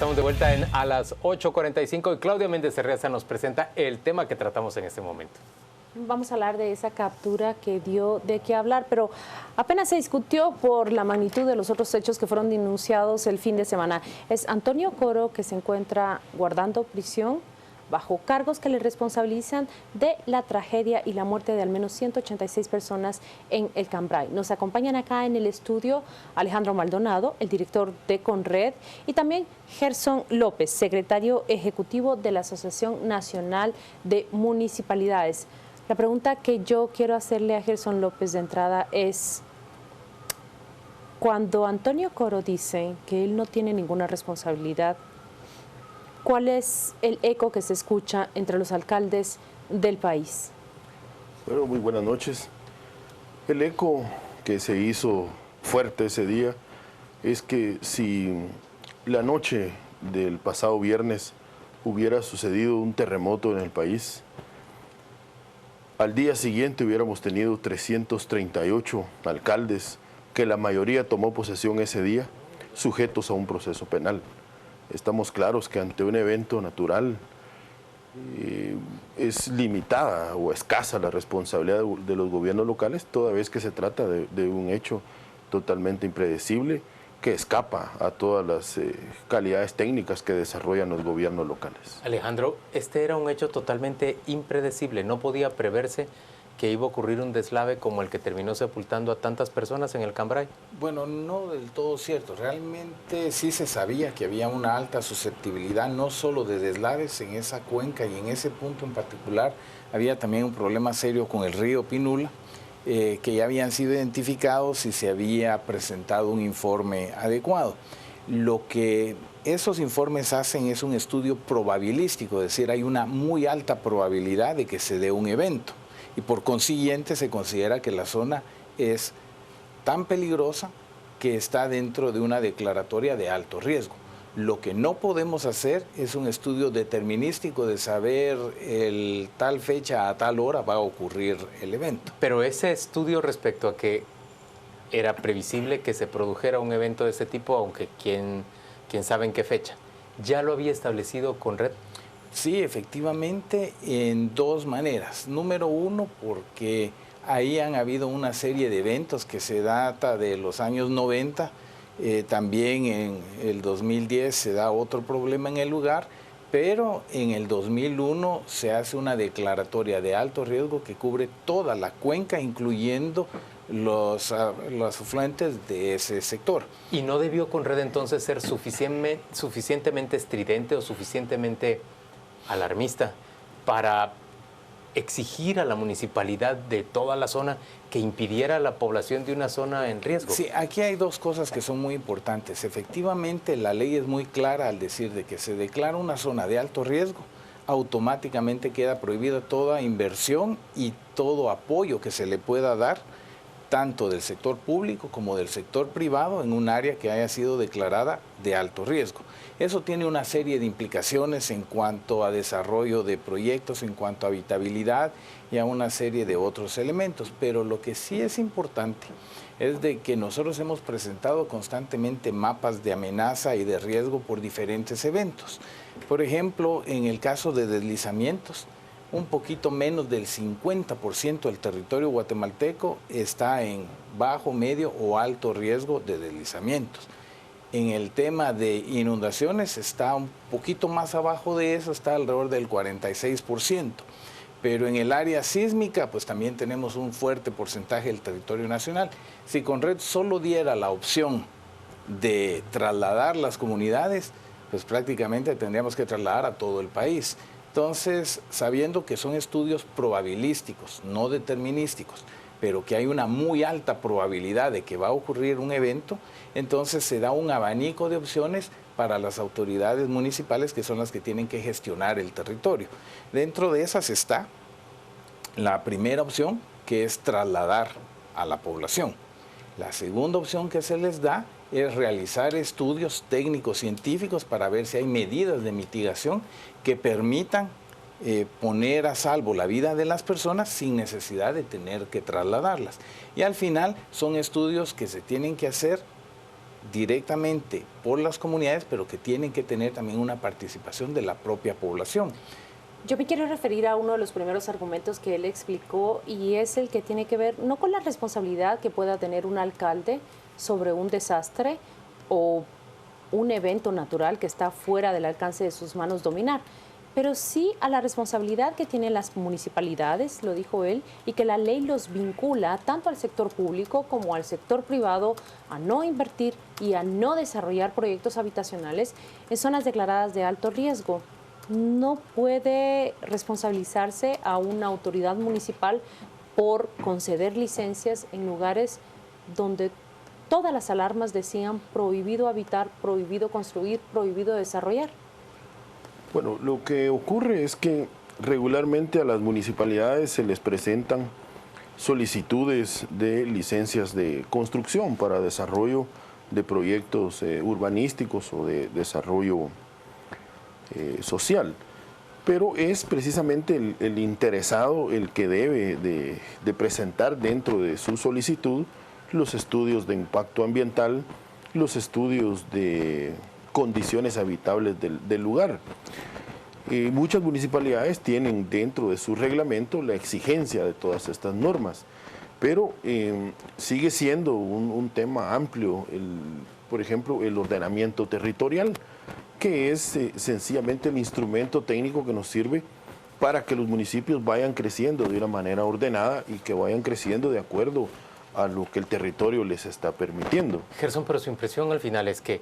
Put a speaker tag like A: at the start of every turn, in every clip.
A: Estamos de vuelta a las 8:45 y Claudia Méndez Herreza nos presenta el tema que tratamos en este momento.
B: Vamos a hablar de esa captura que dio de qué hablar, pero apenas se discutió por la magnitud de los otros hechos que fueron denunciados el fin de semana. Es Antonio Coro, que se encuentra guardando prisión bajo cargos que le responsabilizan de la tragedia y la muerte de al menos 186 personas en el Cambrai. Nos acompañan acá en el estudio Alejandro Maldonado, el director de Conred, y también Gerson López, secretario ejecutivo de la Asociación Nacional de Municipalidades. La pregunta que yo quiero hacerle a Gerson López de entrada es, cuando Antonio Coro dice que él no tiene ninguna responsabilidad, ¿cuál es el eco que se escucha entre los alcaldes del país?
C: Bueno, muy buenas noches. El eco que se hizo fuerte ese día es que si la noche del pasado viernes hubiera sucedido un terremoto en el país, al día siguiente hubiéramos tenido 338 alcaldes, que la mayoría tomó posesión ese día, sujetos a un proceso penal. Estamos claros que ante un evento natural es limitada o escasa la responsabilidad de los gobiernos locales, toda vez que se trata de un hecho totalmente impredecible que escapa a todas las calidades técnicas que desarrollan los gobiernos locales.
A: Alejandro, este era un hecho totalmente impredecible, no podía preverse que iba a ocurrir un deslave como el que terminó sepultando a tantas personas en el Cambrai.
D: Bueno, no del todo cierto. Realmente sí se sabía que había una alta susceptibilidad, no solo de deslaves en esa cuenca y en ese punto en particular. Había también un problema serio con el río Pinula, que ya habían sido identificados y se había presentado un informe adecuado. Lo que esos informes hacen es un estudio probabilístico, es decir, hay una muy alta probabilidad de que se dé un evento. Y por consiguiente se considera que la zona es tan peligrosa que está dentro de una declaratoria de alto riesgo. Lo que no podemos hacer es un estudio determinístico de saber tal fecha a tal hora va a ocurrir el evento.
A: Pero ese estudio respecto a que era previsible que se produjera un evento de ese tipo, aunque quién sabe en qué fecha, ¿ya lo había establecido Conred?
D: Sí, efectivamente, en dos maneras. Número uno, porque ahí han habido una serie de eventos que se data de los años 90, también en el 2010 se da otro problema en el lugar, pero en el 2001 se hace una declaratoria de alto riesgo que cubre toda la cuenca, incluyendo los afluentes de ese sector.
A: ¿Y no debió Conred entonces ser suficientemente estridente o suficientemente alarmista para exigir a la municipalidad de toda la zona que impidiera a la población de una zona en riesgo?
D: Sí, aquí hay dos cosas que son muy importantes. Efectivamente, la ley es muy clara al decir de que se declara una zona de alto riesgo, automáticamente queda prohibida toda inversión y todo apoyo que se le pueda dar, tanto del sector público como del sector privado, en un área que haya sido declarada de alto riesgo. Eso tiene una serie de implicaciones en cuanto a desarrollo de proyectos, en cuanto a habitabilidad y a una serie de otros elementos. Pero lo que sí es importante es de que nosotros hemos presentado constantemente mapas de amenaza y de riesgo por diferentes eventos. Por ejemplo, en el caso de deslizamientos, un poquito menos del 50% del territorio guatemalteco está en bajo, medio o alto riesgo de deslizamientos. En el tema de inundaciones está un poquito más abajo de eso, está alrededor del 46%. Pero en el área sísmica, pues también tenemos un fuerte porcentaje del territorio nacional. Si Conred solo diera la opción de trasladar las comunidades, pues prácticamente tendríamos que trasladar a todo el país. Entonces, sabiendo que son estudios probabilísticos, no determinísticos, pero que hay una muy alta probabilidad de que va a ocurrir un evento, entonces se da un abanico de opciones para las autoridades municipales, que son las que tienen que gestionar el territorio. Dentro de esas está la primera opción, que es trasladar a la población. La segunda opción que se les da es realizar estudios técnicos científicos para ver si hay medidas de mitigación que permitan poner a salvo la vida de las personas sin necesidad de tener que trasladarlas. Y al final son estudios que se tienen que hacer directamente por las comunidades, pero que tienen que tener también una participación de la propia población.
B: Yo me quiero referir a uno de los primeros argumentos que él explicó y es el que tiene que ver no con la responsabilidad que pueda tener un alcalde sobre un desastre o un evento natural que está fuera del alcance de sus manos dominar, pero sí a la responsabilidad que tienen las municipalidades, lo dijo él, y que la ley los vincula tanto al sector público como al sector privado a no invertir y a no desarrollar proyectos habitacionales en zonas declaradas de alto riesgo. No puede responsabilizarse a una autoridad municipal por conceder licencias en lugares donde todas las alarmas decían prohibido habitar, prohibido construir, prohibido desarrollar.
C: Bueno, lo que ocurre es que regularmente a las municipalidades se les presentan solicitudes de licencias de construcción para desarrollo de proyectos urbanísticos o de desarrollo social, pero es precisamente el interesado el que debe de presentar dentro de su solicitud los estudios de impacto ambiental, los estudios de condiciones habitables del lugar. Muchas municipalidades tienen dentro de su reglamento la exigencia de todas estas normas, pero sigue siendo un tema amplio, por ejemplo, el ordenamiento territorial, que es sencillamente el instrumento técnico que nos sirve para que los municipios vayan creciendo de una manera ordenada y que vayan creciendo de acuerdo a lo que el territorio les está permitiendo.
A: Gerson, pero su impresión al final es que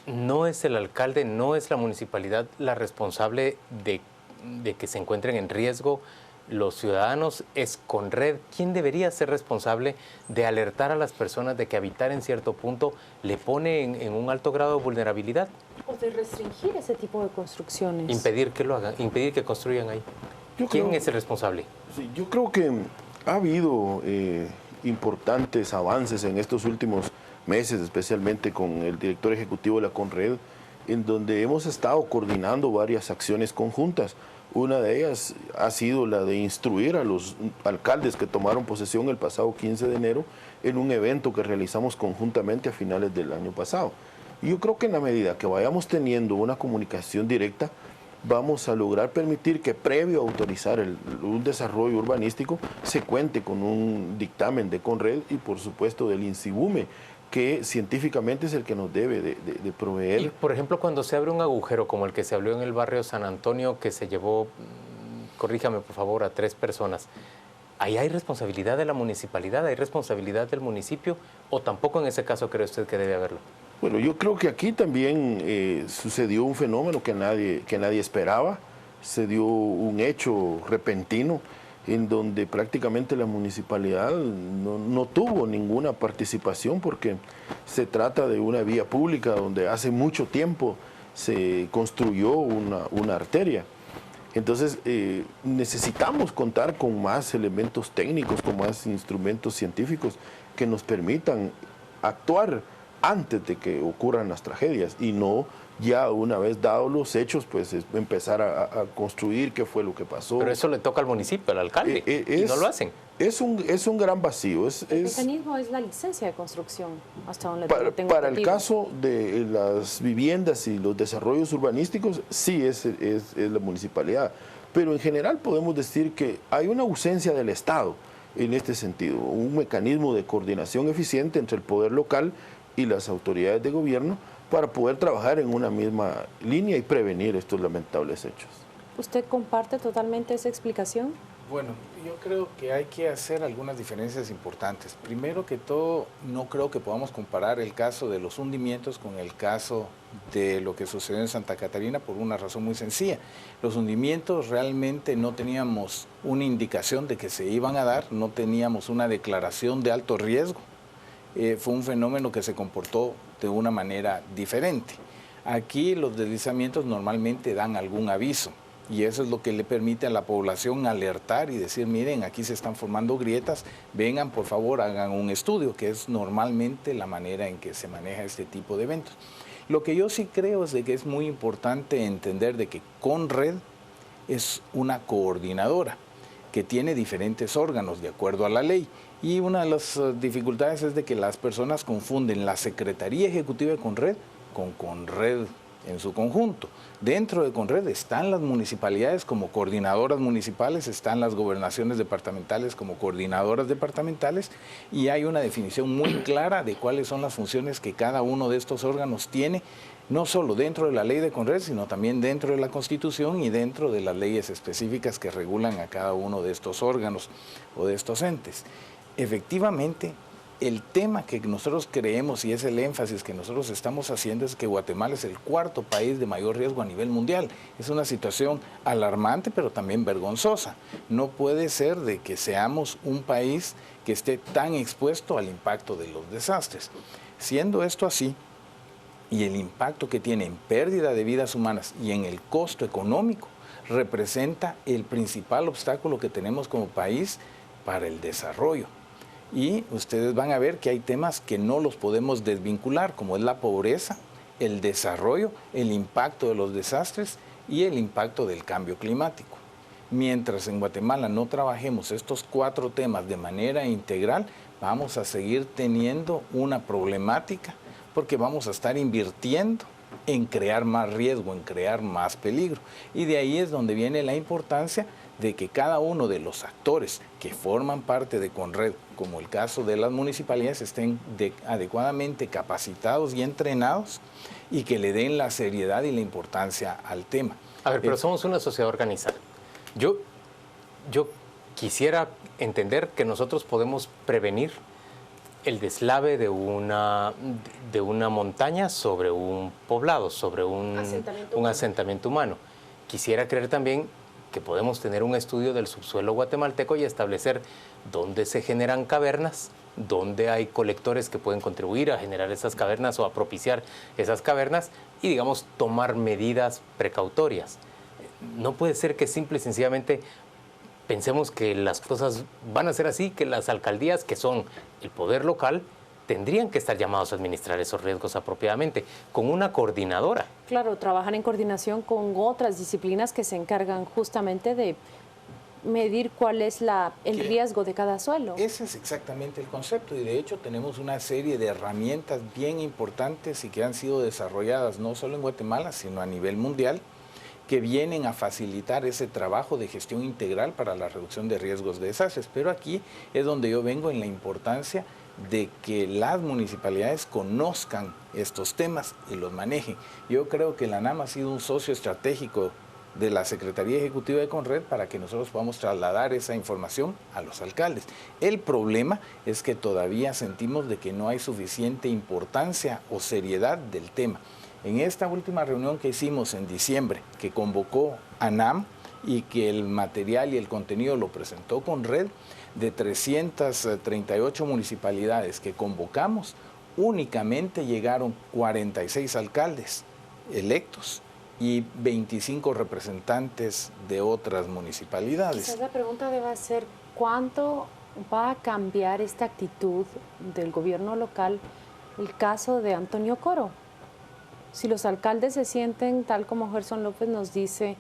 A: no es el alcalde, no es la municipalidad la responsable de que se encuentren en riesgo los ciudadanos, es Conred. ¿Quién debería ser responsable de alertar a las personas de que habitar en cierto punto le pone en un alto grado de vulnerabilidad?
B: O de restringir ese tipo de construcciones.
A: Impedir que lo hagan, impedir que construyan ahí. ¿Quién es el responsable?
C: Sí, yo creo que ha habido importantes avances en estos últimos meses, especialmente con el director ejecutivo de la Conred, en donde hemos estado coordinando varias acciones conjuntas. Una de ellas ha sido la de instruir a los alcaldes que tomaron posesión el pasado 15 de enero en un evento que realizamos conjuntamente a finales del año pasado. Y yo creo que en la medida que vayamos teniendo una comunicación directa, vamos a lograr permitir que previo a autorizar un desarrollo urbanístico se cuente con un dictamen de Conred y por supuesto del INSIBUME, que científicamente es el que nos debe de proveer.
A: Y, por ejemplo, cuando se abre un agujero como el que se abrió en el barrio San Antonio, que se llevó, corríjame por favor, a 3 personas, ¿ahí hay responsabilidad de la municipalidad, hay responsabilidad del municipio o tampoco en ese caso cree usted que debe haberlo?
C: Bueno, yo creo que aquí también sucedió un fenómeno que nadie esperaba, se dio un hecho repentino en donde prácticamente la municipalidad no tuvo ninguna participación porque se trata de una vía pública donde hace mucho tiempo se construyó una arteria. Entonces necesitamos contar con más elementos técnicos, con más instrumentos científicos que nos permitan actuar antes de que ocurran las tragedias y no ya una vez dados los hechos, pues empezar a construir qué fue lo que pasó.
A: Pero eso le toca al municipio, al alcalde, y no lo hacen.
C: Es un gran vacío.
B: El mecanismo es la licencia de construcción, hasta donde tengo
C: para el caso de las viviendas y los desarrollos urbanísticos, sí es la municipalidad. Pero en general podemos decir que hay una ausencia del Estado en este sentido, un mecanismo de coordinación eficiente entre el poder local y las autoridades de gobierno para poder trabajar en una misma línea y prevenir estos lamentables hechos.
B: ¿Usted comparte totalmente esa explicación?
D: Bueno, yo creo que hay que hacer algunas diferencias importantes. Primero que todo, no creo que podamos comparar el caso de los hundimientos con el caso de lo que sucedió en Santa Catarina por una razón muy sencilla. Los hundimientos realmente no teníamos una indicación de que se iban a dar, no teníamos una declaración de alto riesgo. Fue un fenómeno que se comportó de una manera diferente. Aquí los deslizamientos normalmente dan algún aviso y eso es lo que le permite a la población alertar y decir, miren, aquí se están formando grietas, vengan por favor, hagan un estudio, que es normalmente la manera en que se maneja este tipo de eventos. Lo que yo sí creo es de que es muy importante entender de que Conred es una coordinadora. que tiene diferentes órganos de acuerdo a la ley. Y una de las dificultades es de que las personas confunden la Secretaría Ejecutiva de Conred con Conred en su conjunto. Dentro de Conred están las municipalidades como coordinadoras municipales, están las gobernaciones departamentales como coordinadoras departamentales, y hay una definición muy clara de cuáles son las funciones que cada uno de estos órganos tiene, no solo dentro de la ley de Conred, sino también dentro de la Constitución y dentro de las leyes específicas que regulan a cada uno de estos órganos o de estos entes. Efectivamente, el tema que nosotros creemos y es el énfasis que nosotros estamos haciendo es que Guatemala es el cuarto país de mayor riesgo a nivel mundial. Es una situación alarmante, pero también vergonzosa. No puede ser de que seamos un país que esté tan expuesto al impacto de los desastres. Siendo esto así, y el impacto que tiene en pérdida de vidas humanas y en el costo económico, representa el principal obstáculo que tenemos como país para el desarrollo. Y ustedes van a ver que hay temas que no los podemos desvincular, como es la pobreza, el desarrollo, el impacto de los desastres y el impacto del cambio climático. Mientras en Guatemala no trabajemos estos 4 temas de manera integral, vamos a seguir teniendo una problemática porque vamos a estar invirtiendo en crear más riesgo, en crear más peligro. Y de ahí es donde viene la importancia de que cada uno de los actores que forman parte de Conred, como el caso de las municipalidades, estén adecuadamente capacitados y entrenados y que le den la seriedad y la importancia al tema.
A: A ver, pero somos una sociedad organizada. Yo quisiera entender que nosotros podemos prevenir el deslave de una montaña sobre un poblado, sobre un asentamiento humano. Quisiera creer también que podemos tener un estudio del subsuelo guatemalteco y establecer dónde se generan cavernas, dónde hay colectores que pueden contribuir a generar esas cavernas o a propiciar esas cavernas y, digamos, tomar medidas precautorias. No puede ser que simple y sencillamente pensemos que las cosas van a ser así, que las alcaldías, que son el poder local, tendrían que estar llamados a administrar esos riesgos apropiadamente, con una coordinadora.
B: Claro, trabajar en coordinación con otras disciplinas que se encargan justamente de medir cuál es el riesgo de cada suelo.
D: Ese es exactamente el concepto y de hecho tenemos una serie de herramientas bien importantes y que han sido desarrolladas no solo en Guatemala, sino a nivel mundial, que vienen a facilitar ese trabajo de gestión integral para la reducción de riesgos de desastres. Pero aquí es donde yo vengo en la importancia de que las municipalidades conozcan estos temas y los manejen. Yo creo que la ANAM ha sido un socio estratégico de la Secretaría Ejecutiva de Conred para que nosotros podamos trasladar esa información a los alcaldes. El problema es que todavía sentimos de que no hay suficiente importancia o seriedad del tema. En esta última reunión que hicimos en diciembre, que convocó ANAM y que el material y el contenido lo presentó Conred, de 338 municipalidades que convocamos, únicamente llegaron 46 alcaldes electos y 25 representantes de otras municipalidades.
B: Quizás la pregunta debe ser, ¿cuánto va a cambiar esta actitud del gobierno local el caso de Antonio Coro? Si los alcaldes se sienten, tal como Gerson López nos dice,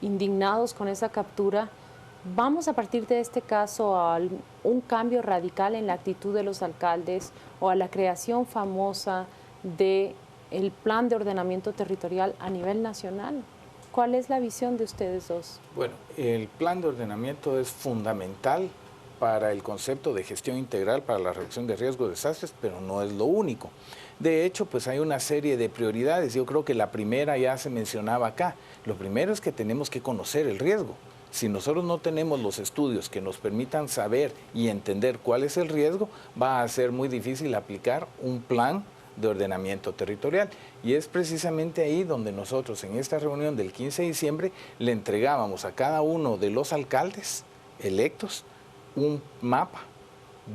B: indignados con esa captura, ¿vamos a partir de este caso a un cambio radical en la actitud de los alcaldes o a la creación famosa del plan de ordenamiento territorial a nivel nacional? ¿Cuál es la visión de ustedes dos?
D: Bueno, el plan de ordenamiento es fundamental para el concepto de gestión integral para la reducción de riesgos de desastres, pero no es lo único. De hecho, pues hay una serie de prioridades. Yo creo que la primera ya se mencionaba acá. Lo primero es que tenemos que conocer el riesgo. Si nosotros no tenemos los estudios que nos permitan saber y entender cuál es el riesgo, va a ser muy difícil aplicar un plan de ordenamiento territorial. Y es precisamente ahí donde nosotros en esta reunión del 15 de diciembre le entregábamos a cada uno de los alcaldes electos un mapa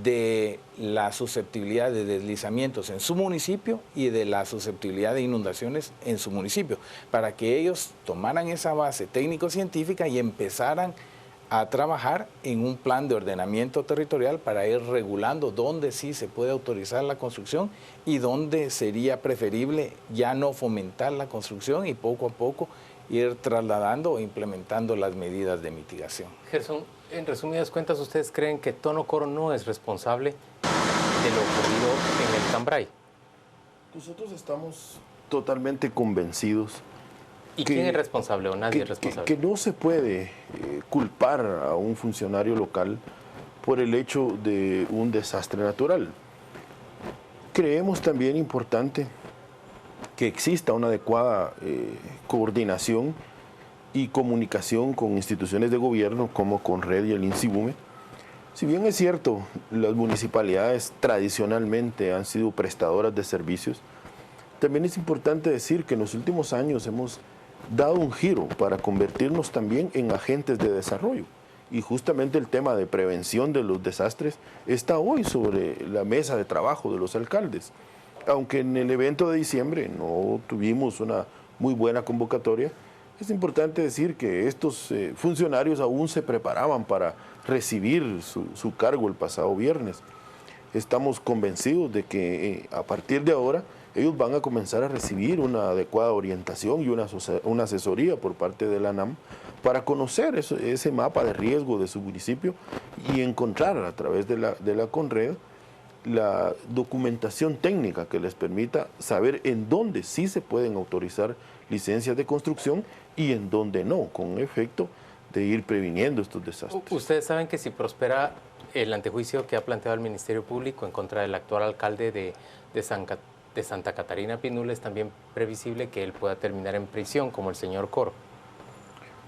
D: de la susceptibilidad de deslizamientos en su municipio y de la susceptibilidad de inundaciones en su municipio, para que ellos tomaran esa base técnico-científica y empezaran a trabajar en un plan de ordenamiento territorial para ir regulando dónde sí se puede autorizar la construcción y dónde sería preferible ya no fomentar la construcción y poco a poco ir trasladando o implementando las medidas de mitigación.
A: Gerson, en resumidas cuentas, ¿ustedes creen que Tono Coro no es responsable de lo ocurrido en el Cambray?
C: Nosotros estamos totalmente convencidos.
A: ¿Y quién es responsable o nadie es responsable?
C: Que no se puede culpar a un funcionario local por el hecho de un desastre natural. Creemos también importante que exista una adecuada coordinación y comunicación con instituciones de gobierno como Conred y el INSIBUME. Si bien es cierto, las municipalidades tradicionalmente han sido prestadoras de servicios, también es importante decir que en los últimos años hemos dado un giro para convertirnos también en agentes de desarrollo. Y justamente el tema de prevención de los desastres está hoy sobre la mesa de trabajo de los alcaldes. Aunque en el evento de diciembre no tuvimos una muy buena convocatoria, es importante decir que estos funcionarios aún se preparaban para recibir su cargo el pasado viernes. Estamos convencidos de que a partir de ahora ellos van a comenzar a recibir una adecuada orientación y una asesoría por parte de la ANAM para conocer ese mapa de riesgo de su municipio y encontrar a través de la Conred la documentación técnica que les permita saber en dónde sí se pueden autorizar licencias de construcción y en dónde no, con efecto de ir previniendo estos desastres.
A: Ustedes saben que si prospera el antejuicio que ha planteado el Ministerio Público en contra del actual alcalde de Santa Catarina Pinula, es también previsible que él pueda terminar en prisión, como el señor Coro.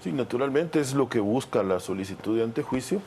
C: Sí, naturalmente es lo que busca la solicitud de antejuicio,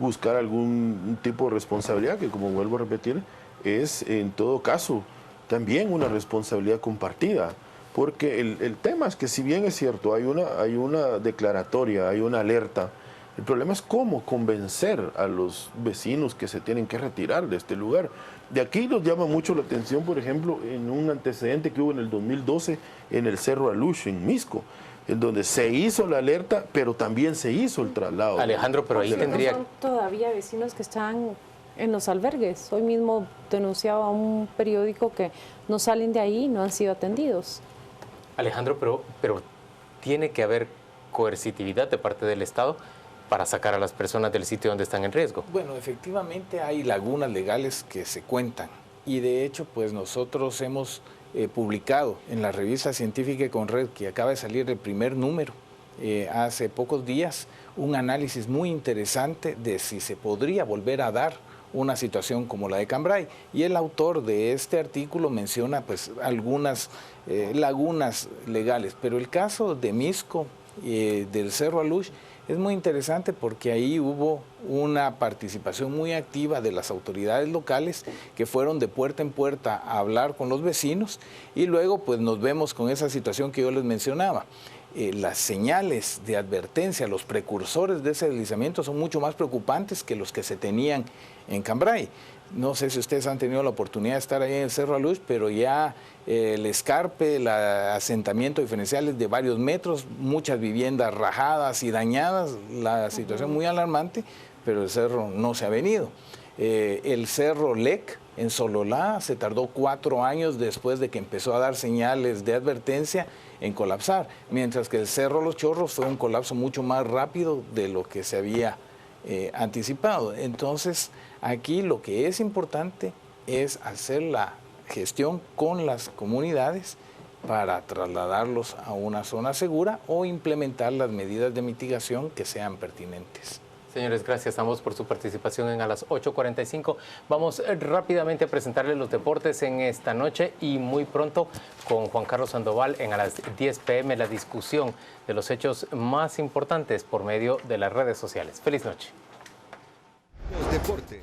C: buscar algún tipo de responsabilidad que, como vuelvo a repetir, es en todo caso también una responsabilidad compartida, porque el tema es que si bien es cierto, hay una declaratoria, hay una alerta, el problema es cómo convencer a los vecinos que se tienen que retirar de este lugar. De aquí nos llama mucho la atención, por ejemplo, en un antecedente que hubo en el 2012 en el Cerro Alush, en Misco, en donde se hizo la alerta, pero también se hizo el traslado.
A: Alejandro, pero ahí tendría...
B: Son todavía vecinos que están en los albergues. Hoy mismo denunciaba un periódico que no salen de ahí y no han sido atendidos.
A: Alejandro, pero tiene que haber coercitividad de parte del Estado para sacar a las personas del sitio donde están en riesgo.
D: Bueno, efectivamente hay lagunas legales que se cuentan y de hecho pues nosotros hemos publicado en la revista científica Conred, que acaba de salir el primer número hace pocos días, un análisis muy interesante de si se podría volver a dar una situación como la de Cambray. Y el autor de este artículo menciona pues algunas lagunas legales, pero el caso de Misco, del Cerro Alush, es muy interesante porque ahí hubo una participación muy activa de las autoridades locales que fueron de puerta en puerta a hablar con los vecinos y luego pues nos vemos con esa situación que yo les mencionaba. Las señales de advertencia, los precursores de ese deslizamiento son mucho más preocupantes que los que se tenían en Cambray. No sé si ustedes han tenido la oportunidad de estar ahí en el Cerro Alush, pero ya el escarpe, el asentamiento diferencial es de varios metros, muchas viviendas rajadas y dañadas, la situación muy alarmante, pero el cerro no se ha venido. El Cerro Lec en Sololá se tardó 4 años después de que empezó a dar señales de advertencia en colapsar, mientras que el Cerro Los Chorros fue un colapso mucho más rápido de lo que se había anticipado. Entonces, aquí lo que es importante es hacer la gestión con las comunidades para trasladarlos a una zona segura o implementar las medidas de mitigación que sean pertinentes.
A: Señores, gracias a ambos por su participación en A las 8:45. Vamos rápidamente a presentarles los deportes en esta noche y muy pronto con Juan Carlos Sandoval en a las 10 p.m. la discusión de los hechos más importantes por medio de las redes sociales. Feliz noche.
E: Los deportes.